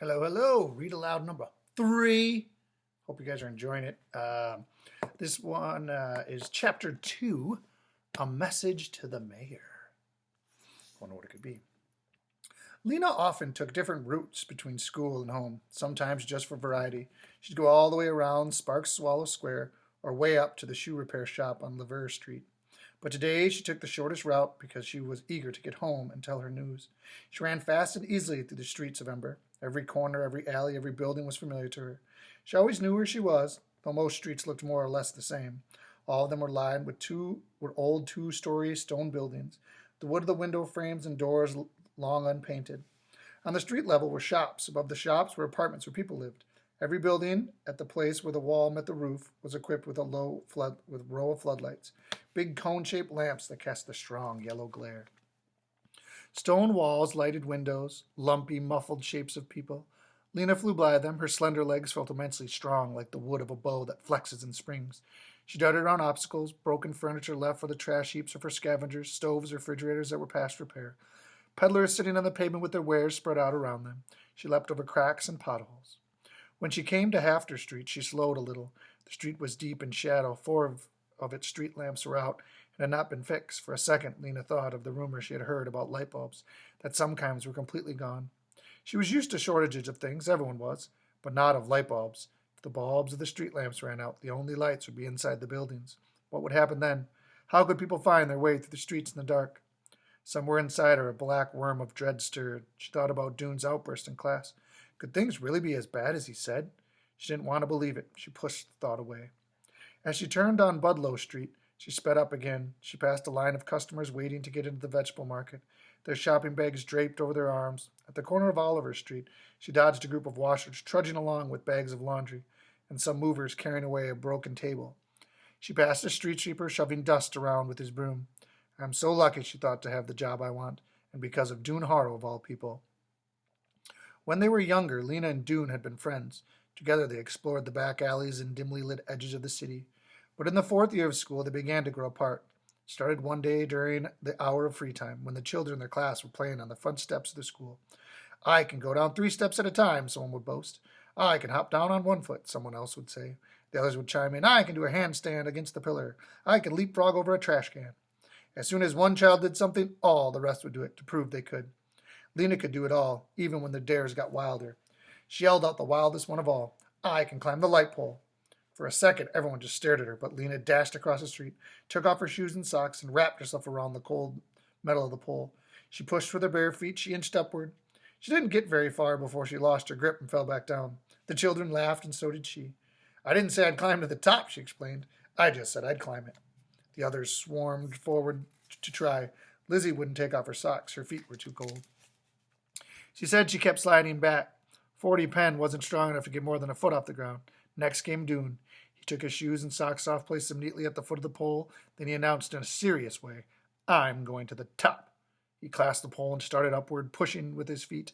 Hello, hello. Read aloud number 3. Hope you guys are enjoying it. This one is chapter 2, A Message to the Mayor. Wonder what it could be. Lena often took different routes between school and home, sometimes just for variety. She'd go all the way around Sparks Swallow Square or way up to the shoe repair shop on Lever Street. But today she took the shortest route because she was eager to get home and tell her news. She ran fast and easily through the streets of Ember. Every corner, every alley, every building was familiar to her. She always knew where she was, though most streets looked more or less the same. All of them were lined with old two-story stone buildings, the wood of the window frames and doors long unpainted. On the street level were shops. Above the shops were apartments where people lived. Every building at the place where the wall met the roof was equipped with a row of floodlights, big cone-shaped lamps that cast a strong yellow glare. Stone walls, lighted windows, lumpy, muffled shapes of people. Lena flew by them. Her slender legs felt immensely strong, like the wood of a bow that flexes and springs. She darted around obstacles, broken furniture left for the trash heaps or for scavengers, stoves, refrigerators that were past repair. Peddlers sitting on the pavement with their wares spread out around them. She leapt over cracks and potholes. When she came to Hafter Street, she slowed a little. The street was deep in shadow. Four of its street lamps were out and had not been fixed. For a second, Lena thought of the rumor she had heard about light bulbs, that some kinds were completely gone. She was used to shortages of things, everyone was, but not of light bulbs. If the bulbs of the street lamps ran out, the only lights would be inside the buildings. What would happen then? How could people find their way through the streets in the dark? Somewhere inside her, a black worm of dread stirred. She thought about Dune's outburst in class. Could things really be as bad as he said? She didn't want to believe it. She pushed the thought away. As she turned on Budlow Street, she sped up again. She passed a line of customers waiting to get into the vegetable market, their shopping bags draped over their arms. At the corner of Oliver Street, she dodged a group of washers trudging along with bags of laundry, and some movers carrying away a broken table. She passed a street sweeper shoving dust around with his broom. I'm so lucky, she thought, to have the job I want, and because of Dune Harrow of all people. When they were younger, Lena and Dune had been friends. Together they explored the back alleys and dimly lit edges of the city. But in the 4th year of school, they began to grow apart. It started one day during the hour of free time, when the children in their class were playing on the front steps of the school. I can go down 3 steps at a time, someone would boast. I can hop down on 1 foot, someone else would say. The others would chime in. I can do a handstand against the pillar. I can leapfrog over a trash can. As soon as one child did something, all the rest would do it to prove they could. Lena could do it all, even when the dares got wilder. She yelled out the wildest one of all. I can climb the light pole. For a second, everyone just stared at her, but Lena dashed across the street, took off her shoes and socks, and wrapped herself around the cold metal of the pole. She pushed with her bare feet. She inched upward. She didn't get very far before she lost her grip and fell back down. The children laughed, and so did she. I didn't say I'd climb to the top, she explained. I just said I'd climb it. The others swarmed forward to try. Lizzie wouldn't take off her socks. Her feet were too cold. She said she kept sliding back. 40 Penn wasn't strong enough to get more than a foot off the ground. Next came Dune. He took his shoes and socks off, placed them neatly at the foot of the pole. Then he announced in a serious way, I'm going to the top. He clasped the pole and started upward, pushing with his feet.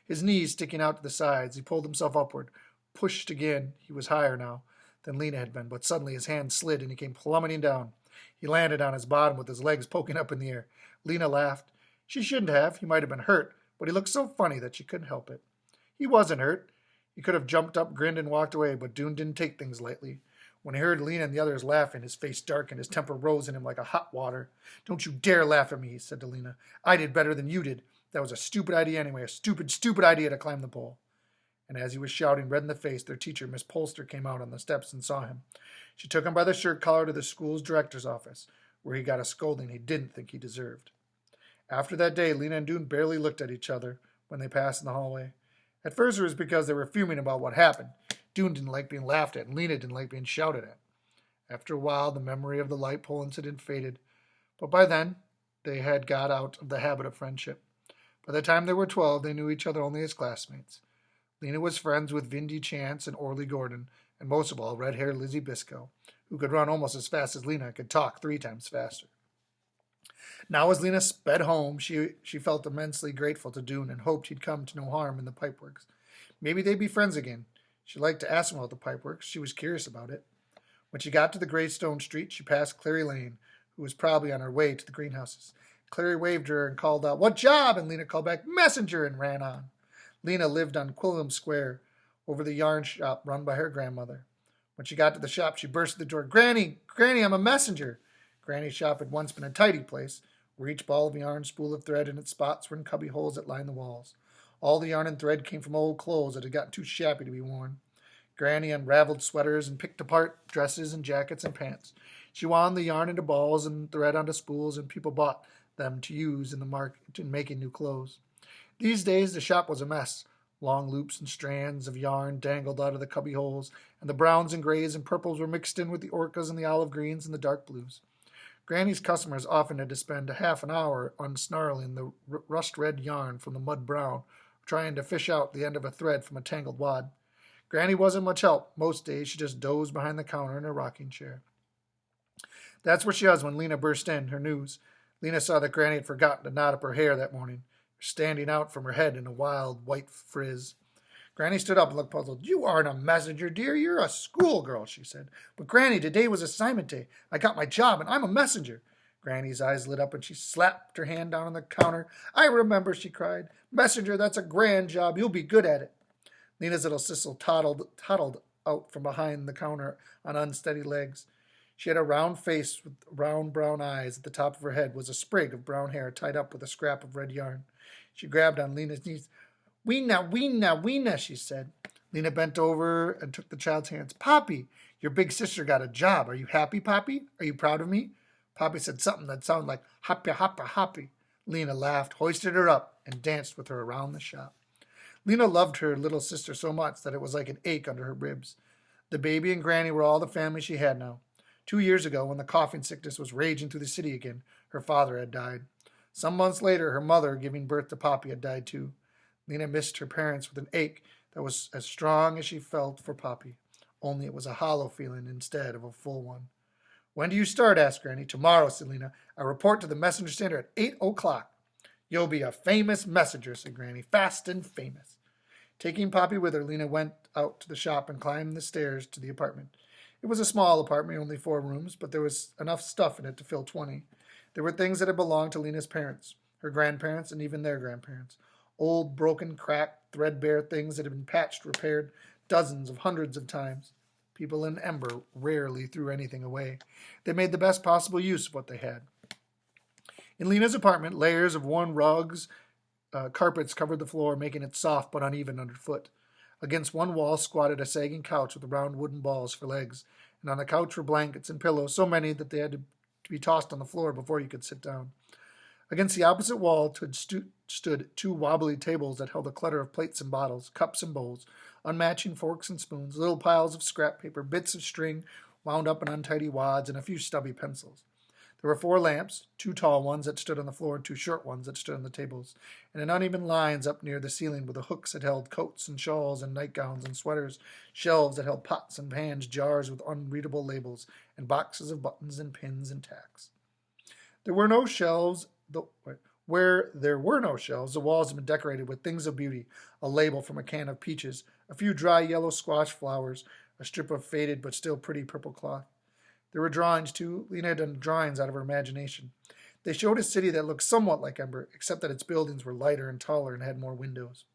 His knees sticking out to the sides, he pulled himself upward, pushed again. He was higher now than Lena had been, but suddenly his hand slid and he came plummeting down. He landed on his bottom with his legs poking up in the air. Lena laughed. She shouldn't have. He might have been hurt, but he looked so funny that she couldn't help it. He wasn't hurt. He could have jumped up, grinned, and walked away, but Dune didn't take things lightly. When he heard Lena and the others laughing, his face darkened, his temper rose in him like a hot water. Don't you dare laugh at me, he said to Lena. I did better than you did. That was a stupid idea anyway, a stupid, stupid idea to climb the pole. And as he was shouting, red in the face, their teacher, Miss Polster, came out on the steps and saw him. She took him by the shirt collar to the school's director's office, where he got a scolding he didn't think he deserved. After that day, Lena and Dune barely looked at each other when they passed in the hallway. At first, it was because they were fuming about what happened. Dune didn't like being laughed at, and Lena didn't like being shouted at. After a while, the memory of the light pole incident faded, but by then, they had got out of the habit of friendship. By the time they were 12, they knew each other only as classmates. Lena was friends with Vindy Chance and Orly Gordon, and most of all, red-haired Lizzie Biscoe, who could run almost as fast as Lena and could talk 3 times faster. Now as Lena sped home, she felt immensely grateful to Dune and hoped he'd come to no harm in the pipeworks. Maybe they'd be friends again. She liked to ask him about the pipeworks. She was curious about it. When she got to the Greystone Street, she passed Clary Lane, who was probably on her way to the greenhouses. Clary waved her and called out, "What job?" And Lena called back, "Messenger," and ran on. Lena lived on Quilliam Square, over the yarn shop run by her grandmother. When she got to the shop, she burst through the door. Granny, Granny, I'm a messenger. Granny's shop had once been a tidy place, where each ball of yarn, spool of thread, and its spots were in cubby holes that lined the walls. All the yarn and thread came from old clothes that had gotten too shabby to be worn. Granny unraveled sweaters and picked apart dresses and jackets and pants. She wound the yarn into balls and thread onto spools, and people bought them to use in the market in making new clothes. These days the shop was a mess. Long loops and strands of yarn dangled out of the cubby holes, and the browns and grays and purples were mixed in with the orcas and the olive greens and the dark blues. Granny's customers often had to spend a half an hour unsnarling the rust-red yarn from the mud brown, trying to fish out the end of a thread from a tangled wad. Granny wasn't much help. Most days she just dozed behind the counter in her rocking chair. That's where she was when Lena burst in, her news. Lena saw that Granny had forgotten to knot up her hair that morning, standing out from her head in a wild white frizz. Granny stood up and looked puzzled. You aren't a messenger, dear. You're a schoolgirl, she said. But, Granny, today was assignment day. I got my job, and I'm a messenger. Granny's eyes lit up, and she slapped her hand down on the counter. I remember, she cried. Messenger, that's a grand job. You'll be good at it. Lena's little sister toddled out from behind the counter on unsteady legs. She had a round face with round brown eyes. At the top of her head was a sprig of brown hair tied up with a scrap of red yarn. She grabbed on Lena's knees. Weena, she said. Lena bent over and took the child's hands. Poppy, your big sister got a job. Are you happy, Poppy? Are you proud of me? Poppy said something that sounded like hoppy, hoppa, hoppy. Lena laughed, hoisted her up, and danced with her around the shop. Lena loved her little sister so much that it was like an ache under her ribs. The baby and Granny were all the family she had now. 2 years ago, when the coughing sickness was raging through the city again, her father had died. Some months later, her mother, giving birth to Poppy, had died too. Lena missed her parents with an ache that was as strong as she felt for Poppy, only it was a hollow feeling instead of a full one. When do you start? Asked Granny. Tomorrow, said Lena. I report to the messenger center at 8 o'clock. You'll be a famous messenger, said Granny, fast and famous. Taking Poppy with her, Lena went out to the shop and climbed the stairs to the apartment. It was a small apartment, only 4 rooms, but there was enough stuff in it to fill 20. There were things that had belonged to Lena's parents, her grandparents, and even their grandparents. Old, broken, cracked, threadbare things that had been patched, repaired dozens of hundreds of times. People in Ember rarely threw anything away. They made the best possible use of what they had. In Lena's apartment, layers of worn rugs, carpets covered the floor, making it soft but uneven underfoot. Against one wall squatted a sagging couch with round wooden balls for legs, and on the couch were blankets and pillows, so many that they had to be tossed on the floor before you could sit down. Against the opposite wall stood 2 wobbly tables that held a clutter of plates and bottles, cups and bowls, unmatching forks and spoons, little piles of scrap paper, bits of string wound up in untidy wads, and a few stubby pencils. There were 4 lamps, 2 tall ones that stood on the floor and 2 short ones that stood on the tables, and in uneven lines up near the ceiling were the hooks that held coats and shawls and nightgowns and sweaters, shelves that held pots and pans, jars with unreadable labels, and boxes of buttons and pins and tacks. There were no shelves. Where there were no shelves, the walls had been decorated with things of beauty, a label from a can of peaches, a few dry yellow squash flowers, a strip of faded but still pretty purple cloth. There were drawings, too. Lena had done drawings out of her imagination. They showed a city that looked somewhat like Ember, except that its buildings were lighter and taller and had more windows.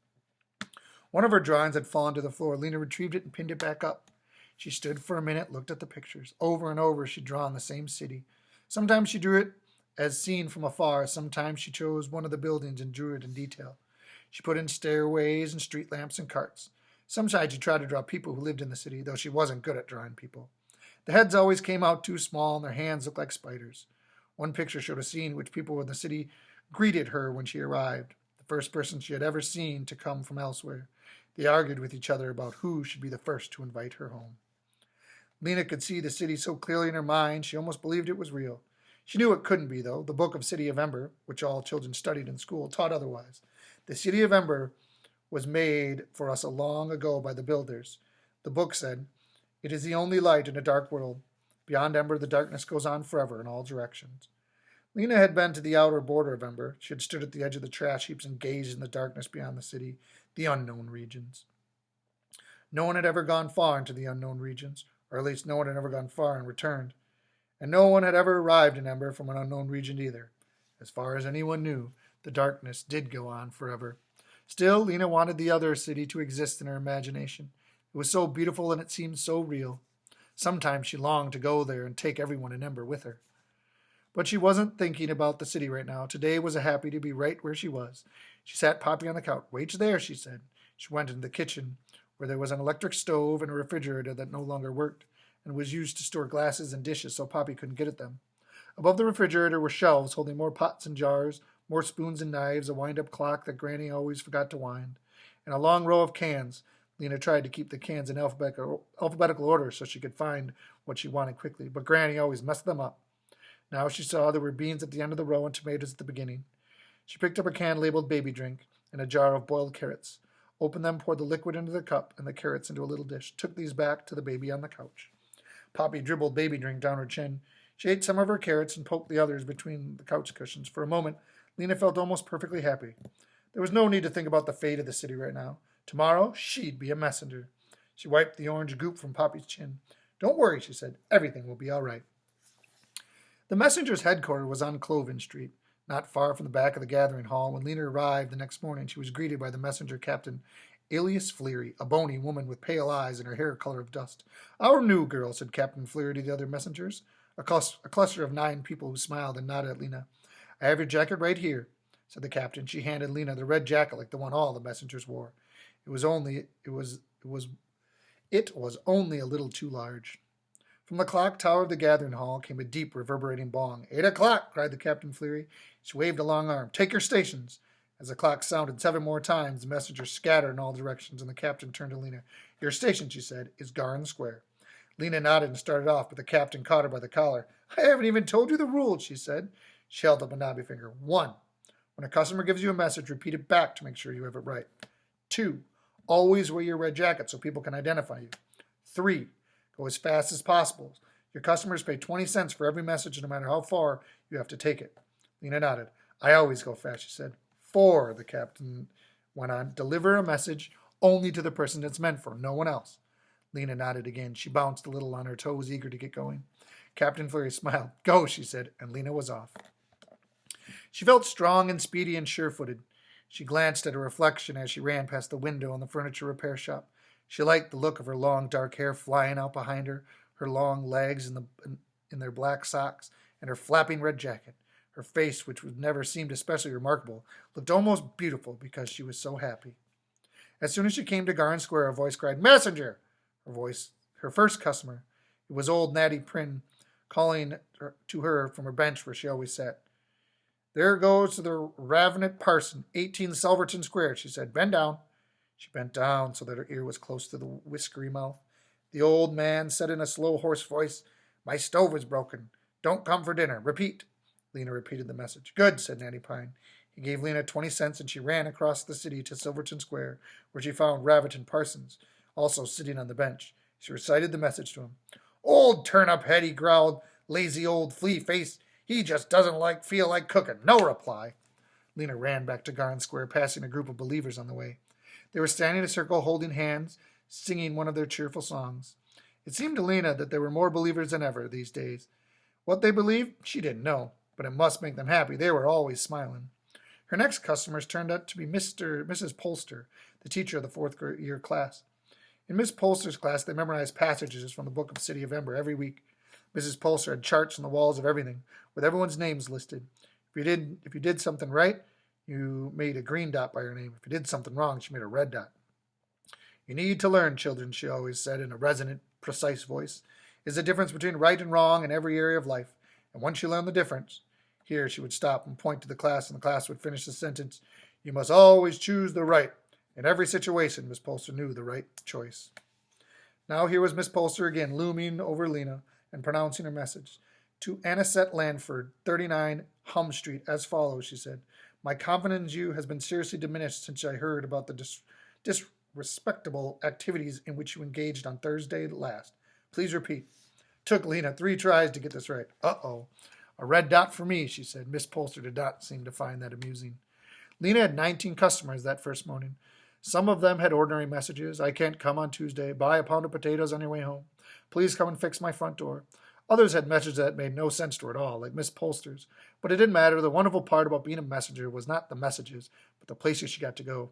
One of her drawings had fallen to the floor. Lena retrieved it and pinned it back up. She stood for a minute, looked at the pictures. Over and over she'd drawn the same city. Sometimes she drew it as seen from afar. Sometimes she chose one of the buildings and drew it in detail. She put in stairways and street lamps and carts. Sometimes she tried to draw people who lived in the city, though she wasn't good at drawing people. The heads always came out too small, and their hands looked like spiders. One picture showed a scene in which people in the city greeted her when she arrived, the first person she had ever seen to come from elsewhere. They argued with each other about who should be the first to invite her home. Lena could see the city so clearly in her mind, she almost believed it was real. She knew it couldn't be, though. The book of City of Ember, which all children studied in school, taught otherwise. The City of Ember was made for us long ago by the builders. The book said, "It is the only light in a dark world. Beyond Ember, the darkness goes on forever in all directions." Lena had been to the outer border of Ember. She had stood at the edge of the trash heaps and gazed in the darkness beyond the city, the unknown regions. No one had ever gone far into the unknown regions, or at least no one had ever gone far and returned. And no one had ever arrived in Ember from an unknown region either. As far as anyone knew, the darkness did go on forever. Still, Lena wanted the other city to exist in her imagination. It was so beautiful and it seemed so real. Sometimes she longed to go there and take everyone in Ember with her. But she wasn't thinking about the city right now. Today was a happy to be right where she was. She sat Poppy on the couch. Wait there, she said. She went into the kitchen, where there was an electric stove and a refrigerator that no longer worked and was used to store glasses and dishes so Poppy couldn't get at them. Above the refrigerator were shelves holding more pots and jars, more spoons and knives, a wind-up clock that Granny always forgot to wind, and a long row of cans. Lena tried to keep the cans in alphabetical order so she could find what she wanted quickly, but Granny always messed them up. Now she saw there were beans at the end of the row and tomatoes at the beginning. She picked up a can labeled baby drink and a jar of boiled carrots, opened them, poured the liquid into the cup and the carrots into a little dish, took these back to the baby on the couch. Poppy dribbled baby drink down her chin. She ate some of her carrots and poked the others between the couch cushions. For a moment, Lena felt almost perfectly happy. There was no need to think about the fate of the city right now. Tomorrow, she'd be a messenger. She wiped the orange goop from Poppy's chin. Don't worry, she said. Everything will be all right. The messenger's headquarters was on Cloven Street, not far from the back of the gathering hall. When Lena arrived the next morning, she was greeted by the messenger captain, Alias Fleary, a bony woman with pale eyes and her hair color of dust. Our new girl, said Captain Fleary to the other messengers, a cluster of 9 people who smiled and nodded at Lena. I have your jacket right here, said the captain. She handed Lena the red jacket like the one all the messengers wore. It was only a little too large. From the clock tower of the gathering hall came a deep, reverberating bong. 8 o'clock, cried the Captain Fleary. She waved a long arm. Take your stations. As the clock sounded 7 more times, the messengers scattered in all directions, and the captain turned to Lena. Your station, she said, is Garden Square. Lena nodded and started off, but the captain caught her by the collar. I haven't even told you the rules, she said. She held up a knobby finger. 1. When a customer gives you a message, repeat it back to make sure you have it right. 2. Always wear your red jacket so people can identify you. 3. Go as fast as possible. Your customers pay 20 cents for every message, no matter how far you have to take it. Lena nodded. I always go fast, she said. 4, the captain went on. Deliver a message only to the person it's meant for, no one else. Lena nodded again. She bounced a little on her toes, eager to get going. Captain Flurry smiled. Go, she said, and Lena was off. She felt strong and speedy and sure-footed. She glanced at her reflection as she ran past the window in the furniture repair shop. She liked the look of her long dark hair flying out behind her, her long legs in their black socks, and her flapping red jacket. Her face, which never seemed especially remarkable, looked almost beautiful because she was so happy. As soon as she came to Garden Square, a voice cried, Messenger! Her first customer. It was old Natty Prynne calling to her from her bench where she always sat. There goes to the ravening parson, 18 Silverton Square, she said. Bend down. She bent down so that her ear was close to the whiskery mouth. The old man said in a slow, hoarse voice, My stove is broken. Don't come for dinner. Repeat. Lena repeated the message. Good, said Natty Pine. He gave Lena 20 cents, and she ran across the city to Silverton Square, where she found Raviton Parsons, also sitting on the bench. She recited the message to him. Old turnip-head, he growled. Lazy old flea face. He just doesn't feel like cooking. No reply. Lena ran back to Garden Square, passing a group of believers on the way. They were standing in a circle, holding hands, singing one of their cheerful songs. It seemed to Lena that there were more believers than ever these days. What they believed, she didn't know, but it must make them happy. They were always smiling. Her next customers turned out to be Mrs. Polster, the teacher of the 4th year class. In Miss Polster's class, they memorized passages from the Book of City of Ember every week. Mrs. Polster had charts on the walls of everything, with everyone's names listed. If you did something right, you made a green dot by your name. If you did something wrong, she made a red dot. You need to learn, children, she always said in a resonant, precise voice, is the difference between right and wrong in every area of life. And once you learn the difference, here she would stop and point to the class, and the class would finish the sentence, you must always choose the right. In every situation, Miss Polster knew the right choice. Now here was Miss Polster again, looming over Lena and pronouncing her message. To Anisette Lanford, 39 Hum Street, as follows, she said. My confidence in you has been seriously diminished since I heard about the disrespectable activities in which you engaged on Thursday last. Please repeat. Took Lena 3 tries to get this right. Uh-oh. A red dot for me, she said. Miss Polster did not seem to find that amusing. Lena had 19 customers that first morning. Some of them had ordinary messages. I can't come on Tuesday. Buy a pound of potatoes on your way home. Please come and fix my front door. Others had messages that made no sense to her at all, like Miss Polster's. But it didn't matter. The wonderful part about being a messenger was not the messages, but the places she got to go.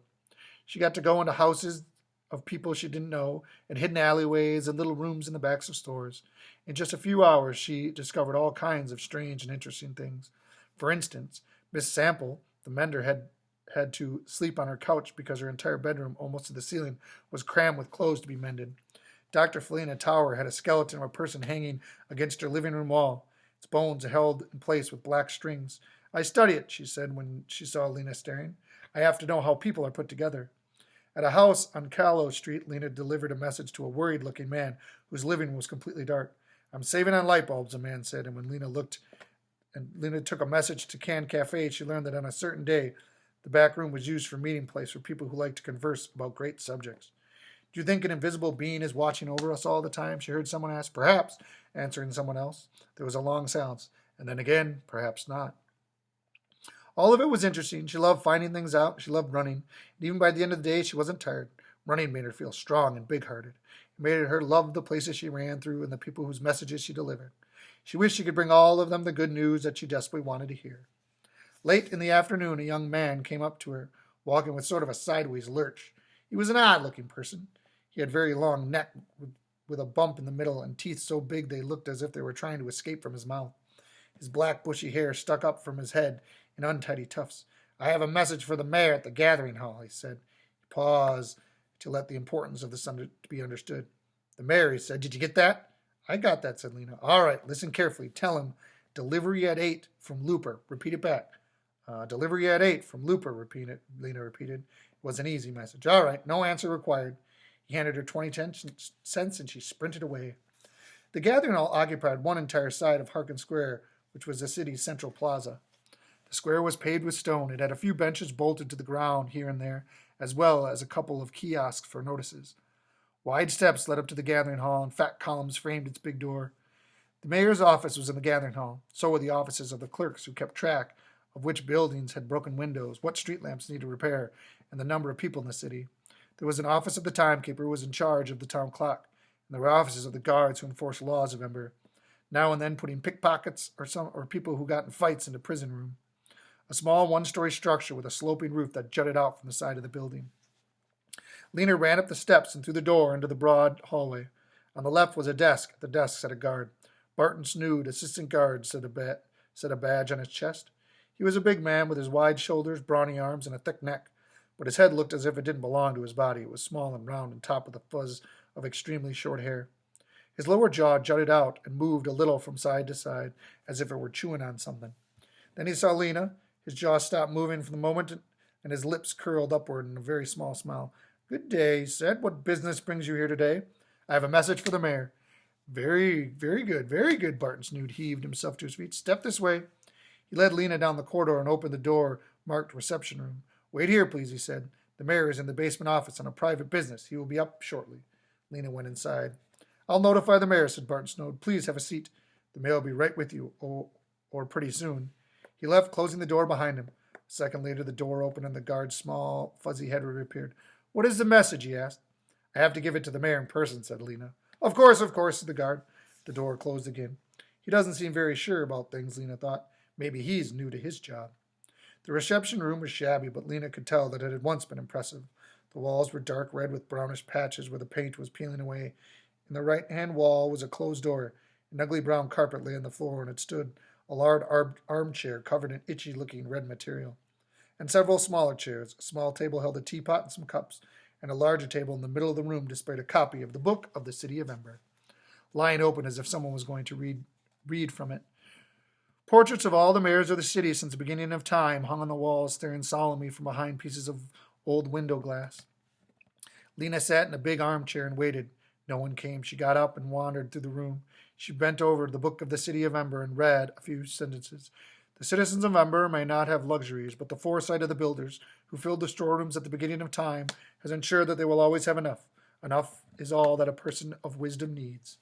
She got to go into houses of people she didn't know, and hidden alleyways and little rooms in the backs of stores. In just a few hours, she discovered all kinds of strange and interesting things. For instance, Miss Sample, the mender, had to sleep on her couch because her entire bedroom, almost to the ceiling, was crammed with clothes to be mended. Dr. Felina Tower had a skeleton of a person hanging against her living room wall, its bones held in place with black strings. I study it, she said when she saw Lena staring. I have to know how people are put together. At a house on Callow Street, Lena delivered a message to a worried-looking man whose living room was completely dark. I'm saving on light bulbs, the man said, and when Lena took a message to Can Cafe, she learned that on a certain day, the back room was used for meeting place for people who like to converse about great subjects. Do you think an invisible being is watching over us all the time? She heard someone ask. Perhaps, answering someone else. There was a long silence, and then again, perhaps not. All of it was interesting. She loved finding things out. She loved running. And even by the end of the day, she wasn't tired. Running made her feel strong and big-hearted. It made her love the places she ran through and the people whose messages she delivered. She wished she could bring all of them the good news that she desperately wanted to hear. Late in the afternoon, a young man came up to her, walking with sort of a sideways lurch. He was an odd-looking person. He had very long neck with a bump in the middle and teeth so big they looked as if they were trying to escape from his mouth. His black bushy hair stuck up from his head in untidy tufts. I have a message for the mayor at the gathering hall, he said. He paused to let the importance of this be understood. The mayor, he said, did you get that? I got that, said Lena. All right, listen carefully. Tell him, delivery at 8 from Looper. Repeat it back. Delivery at 8 from Looper, Lena repeated. It was an easy message. All right, no answer required. He handed her 20 cents and she sprinted away. The gathering hall occupied one entire side of Harkin Square, which was the city's central plaza. The square was paved with stone. It had a few benches bolted to the ground here and there, as well as a couple of kiosks for notices. Wide steps led up to the gathering hall, and fat columns framed its big door. The mayor's office was in the gathering hall. So were the offices of the clerks who kept track of which buildings had broken windows, what street lamps needed repair, and the number of people in the city. There was an office of the timekeeper who was in charge of the town clock, and there were offices of the guards who enforced laws of Ember, now and then putting pickpockets or people who got in fights into prison room. A small one-story structure with a sloping roof that jutted out from the side of the building. Lena ran up the steps and through the door into the broad hallway. On the left was a desk. At the desk sat a guard. Barton Snood, assistant guard, said a badge on his chest. He was a big man with his wide shoulders, brawny arms, and a thick neck, but his head looked as if it didn't belong to his body. It was small and round and topped with a fuzz of extremely short hair. His lower jaw jutted out and moved a little from side to side, as if it were chewing on something. Then he saw Lena. His jaw stopped moving for the moment, and his lips curled upward in a very small smile. Good day, he said. What business brings you here today? I have a message for the mayor. Very good, Barton Snood heaved himself to his feet. Step this way. He led Lena down the corridor and opened the door marked reception room. Wait here, please, he said. The mayor is in the basement office on a private business. He will be up shortly. Lena went inside. I'll notify the mayor, said Barton Snood. Please have a seat. The mayor will be right with you, or pretty soon. He left, closing the door behind him. A second later, the door opened and the guard's small, fuzzy head reappeared. What is the message? He asked. I have to give it to the mayor in person, said Lena. Of course, said the guard. The door closed again. He doesn't seem very sure about things, Lena thought. Maybe he's new to his job. The reception room was shabby, but Lena could tell that it had once been impressive. The walls were dark red with brownish patches where the paint was peeling away. In the right-hand wall was a closed door. An ugly brown carpet lay on the floor, and it stood a large armchair covered in itchy-looking red material, and several smaller chairs. A small table held a teapot and some cups, and a larger table in the middle of the room displayed a copy of the Book of the City of Ember, lying open as if someone was going to read from it. Portraits of all the mayors of the city since the beginning of time hung on the walls, staring solemnly from behind pieces of old window glass. Lena sat in a big armchair and waited. No one came. She got up and wandered through the room. She bent over the Book of the City of Ember and read a few sentences. The citizens of Ember may not have luxuries, but the foresight of the builders who filled the storerooms at the beginning of time has ensured that they will always have enough. Enough is all that a person of wisdom needs.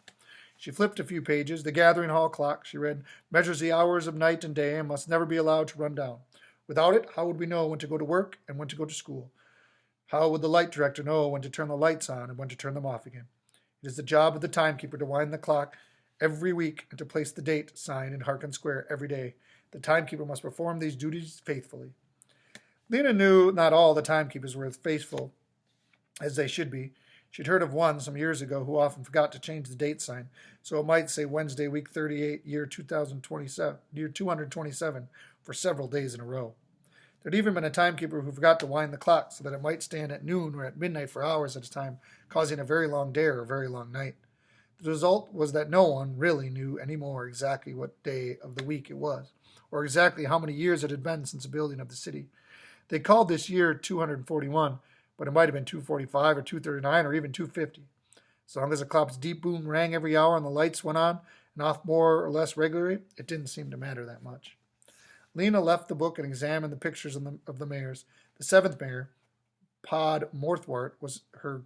She flipped a few pages. The gathering hall clock, she read, measures the hours of night and day and must never be allowed to run down. Without it, how would we know when to go to work and when to go to school? How would the light director know when to turn the lights on and when to turn them off again? It is the job of the timekeeper to wind the clock every week and to place the date sign in Harkin Square every day. The timekeeper must perform these duties faithfully. Lena knew not all the timekeepers were as faithful as they should be. She'd heard of one some years ago who often forgot to change the date sign, so it might say Wednesday, week 38, year 227, for several days in a row. There'd even been a timekeeper who forgot to wind the clock so that it might stand at noon or at midnight for hours at a time, causing a very long day or a very long night. The result was that no one really knew any more exactly what day of the week it was, or exactly how many years it had been since the building of the city. They called this year 241, but it might have been 245 or 239 or even 250. As long as the clock's deep boom rang every hour and the lights went on and off more or less regularly, it didn't seem to matter that much. Lena left the book and examined the pictures of the mayors. The seventh mayor, Pod Morthwart, was her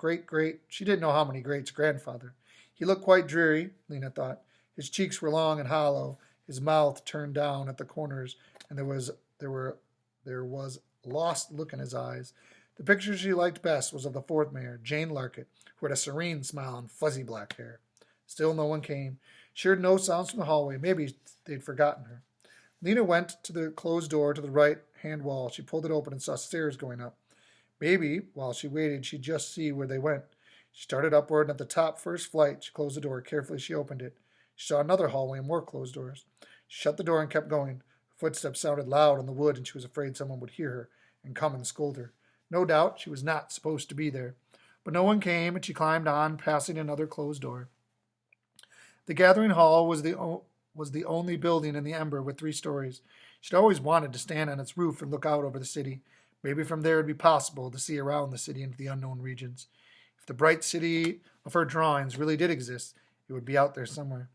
she didn't know how many greats, grandfather. He looked quite dreary, Lena thought. His cheeks were long and hollow, his mouth turned down at the corners, and there was a lost look in his eyes. The picture she liked best was of the fourth mayor, Jane Larkett, who had a serene smile and fuzzy black hair. Still no one came. She heard no sounds from the hallway. Maybe they'd forgotten her. Lena went to the closed door to the right-hand wall. She pulled it open and saw stairs going up. Maybe, while she waited, she'd just see where they went. She started upward, and at the top first flight, she closed the door. Carefully, she opened it. She saw another hallway and more closed doors. She shut the door and kept going. Her footsteps sounded loud on the wood, and she was afraid someone would hear her and come and scold her. No doubt she was not supposed to be there. But no one came, and she climbed on, passing another closed door. The gathering hall was the only building in the Ember with 3 stories. She'd always wanted to stand on its roof and look out over the city. Maybe from there it would be possible to see around the city into the unknown regions. If the bright city of her drawings really did exist, it would be out there somewhere.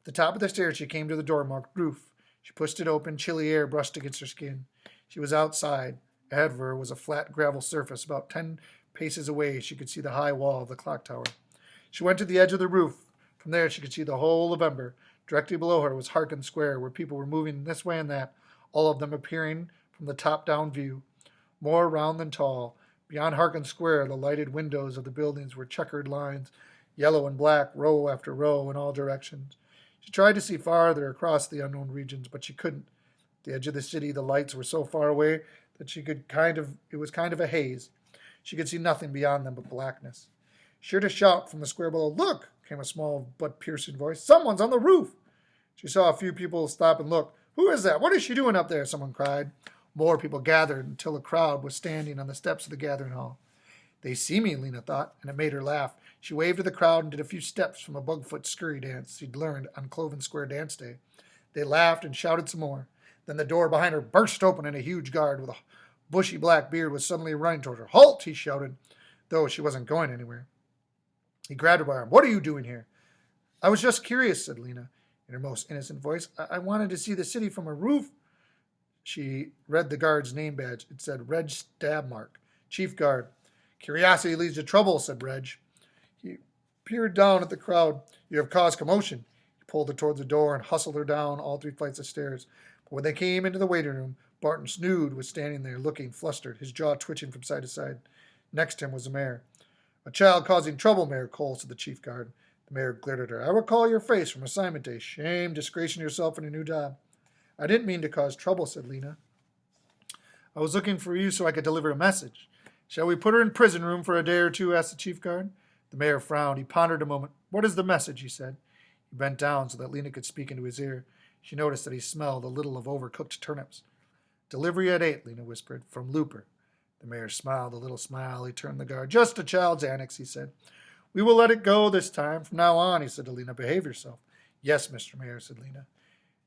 At the top of the stairs she came to the door marked roof. She pushed it open. Chilly air brushed against her skin. She was outside. Ahead of her was a flat gravel surface. About 10 paces away she could see the high wall of the clock tower. She went to the edge of the roof. From there she could see the whole of Ember. Directly below her was Harkin Square, where people were moving this way and that, all of them appearing from the top-down view. More round than tall. Beyond Harkin Square, the lighted windows of the buildings were checkered lines, yellow and black, row after row in all directions. She tried to see farther across the unknown regions, but she couldn't. At the edge of the city, the lights were so far away that it was kind of a haze. She could see nothing beyond them but blackness. She heard a shout from the square below. "Look!" came a small but piercing voice. "Someone's on the roof!" She saw a few people stop and look. "Who is that? What is she doing up there?" someone cried. More people gathered until a crowd was standing on the steps of the gathering hall. They see me, Lena thought, and it made her laugh. She waved to the crowd and did a few steps from a bugfoot scurry dance she'd learned on Cloven Square Dance Day. They laughed and shouted some more. Then the door behind her burst open and a huge guard with a bushy black beard was suddenly running toward her. "Halt!" he shouted, though she wasn't going anywhere. He grabbed her by her arm. "What are you doing here?" "I was just curious," said Lena in her most innocent voice. I wanted to see the city from a roof." She read the guard's name badge. It said Reg Stabmark, Chief Guard. "Curiosity leads to trouble," said Reg. He peered down at the crowd. "You have caused commotion." He pulled her towards the door and hustled her down all 3 flights of stairs. But when they came into the waiting room, Barton Snood was standing there looking flustered, his jaw twitching from side to side. Next to him was the mayor. "A child causing trouble, Mayor Cole," said the chief guard. The mayor glared at her. "I recall your face from assignment day. Shame, disgracing yourself in a new job." "I didn't mean to cause trouble," said Lena. "I was looking for you so I could deliver a message." "Shall we put her in prison room for a day or two?" asked the chief guard. The mayor frowned. He pondered a moment. "What is the message?" he said. He bent down so that Lena could speak into his ear. She noticed that he smelled a little of overcooked turnips. "Delivery at 8, Lena whispered, "from Looper." The mayor smiled a little smile. He turned the guard. "Just a child's annex," he said. "We will let it go this time. From now on," he said to Lena, "behave yourself." "Yes, Mr. Mayor," said Lena.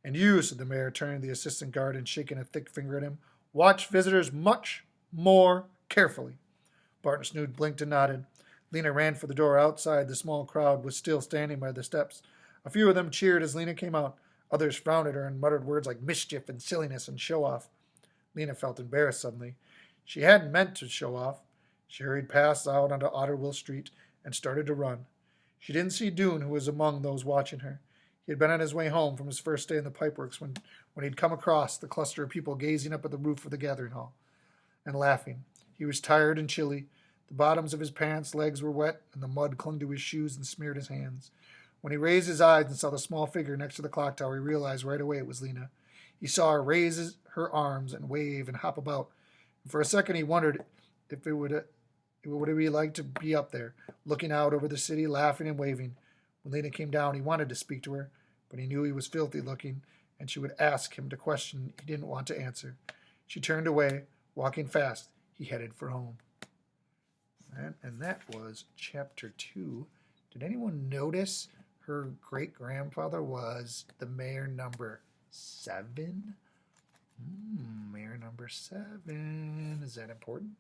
"And you," said the mayor, turning to the assistant guard and shaking a thick finger at him, "watch visitors much more carefully." Barton Snood blinked and nodded. Lena ran for the door. Outside, the small crowd was still standing by the steps. A few of them cheered as Lena came out. Others frowned at her and muttered words like mischief and silliness and show-off. Lena felt embarrassed suddenly. She hadn't meant to show off. She hurried past out onto Otterville Street and started to run. She didn't see Doone, who was among those watching her. He had been on his way home from his first day in the pipeworks when he'd come across the cluster of people gazing up at the roof of the gathering hall and laughing. He was tired and chilly. The bottoms of his pants' legs were wet, and the mud clung to his shoes and smeared his hands. When he raised his eyes and saw the small figure next to the clock tower, he realized right away it was Lena. He saw her raise her arms and wave and hop about. For a second, he wondered if what it would be like to be up there, looking out over the city, laughing and waving. When Lena came down, he wanted to speak to her, but he knew he was filthy looking, and she would ask him a question he didn't want to answer. She turned away, walking fast. He headed for home. And that was chapter 2. Did anyone notice her great-grandfather was the mayor number 7? Mayor number 7. Is that important?